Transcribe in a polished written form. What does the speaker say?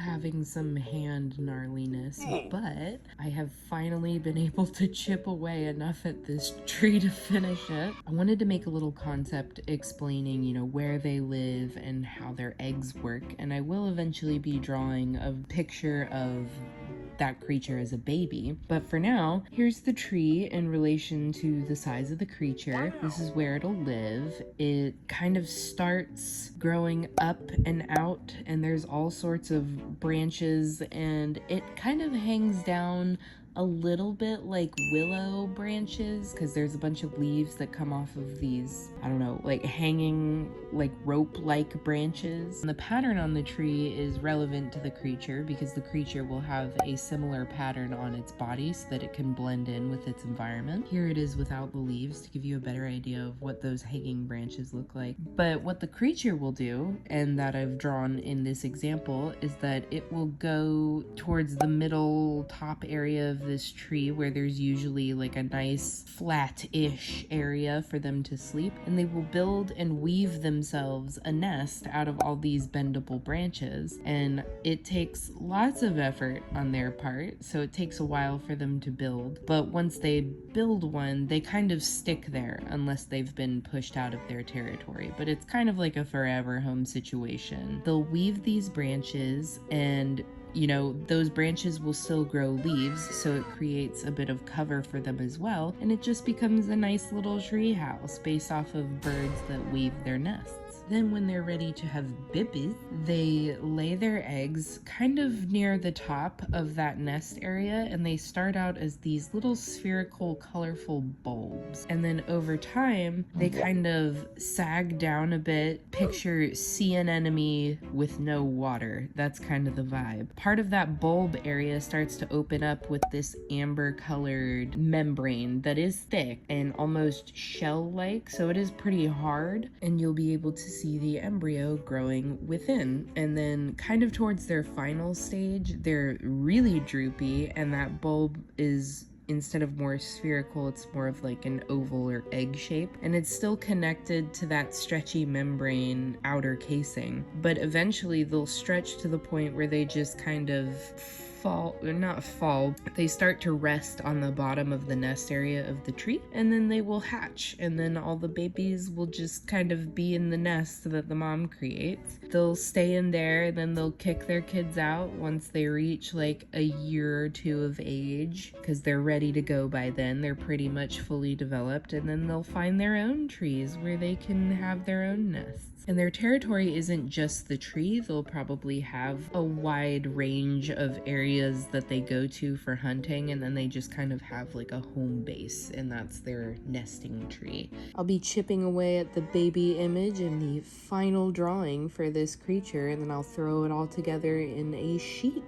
having some hand gnarliness, but I have finally been able to chip away enough at this tree to finish it. I wanted to make a little concept explaining, where they live and how their eggs work, and I will eventually be drawing a picture of that creature as a baby. But for now, here's the tree in relation to the size of the creature. This is where it'll live. It kind of starts growing up and out, and there's all sorts of branches, and it kind of hangs down a little bit like willow branches because there's a bunch of leaves that come off of these, I don't know, like hanging like rope-like branches. And the pattern on the tree is relevant to the creature because the creature will have a similar pattern on its body so that it can blend in with its environment. Here it is without the leaves to give you a better idea of what those hanging branches look like. But what the creature will do, and that I've drawn in this example, is that it will go towards the middle top area of this tree where there's usually like a nice flat-ish area for them to sleep, and they will build and weave themselves a nest out of all these bendable branches. And it takes lots of effort on their part, so it takes a while for them to build, but once they build one, they kind of stick there unless they've been pushed out of their territory. But it's kind of like a forever home situation. They'll weave these branches, and those branches will still grow leaves, so it creates a bit of cover for them as well, and it just becomes a nice little tree house based off of birds that weave their nests. Then when they're ready to have babies, they lay their eggs kind of near the top of that nest area, and they start out as these little spherical, colorful bulbs. And then over time, they kind of sag down a bit. Picture sea anemone with no water. That's kind of the vibe. Part of that bulb area starts to open up with this amber colored membrane that is thick and almost shell-like, so it is pretty hard, and you'll be able to see the embryo growing within. And then kind of towards their final stage, they're really droopy, and that bulb is, instead of more spherical, it's more of like an oval or egg shape, and it's still connected to that stretchy membrane outer casing. But eventually they'll stretch to the point where they just kind of they start to rest on the bottom of the nest area of the tree, and then they will hatch, and then all the babies will just kind of be in the nest that the mom creates. They'll stay in there, then they'll kick their kids out once they reach like a year or two of age, because they're ready to go by then. They're pretty much fully developed, and then they'll find their own trees where they can have their own nests. And their territory isn't just the tree. They'll probably have a wide range of areas that they go to for hunting, and then they just kind of have like a home base, and that's their nesting tree. I'll be chipping away at the baby image and the final drawing for this creature, and then I'll throw it all together in a sheet.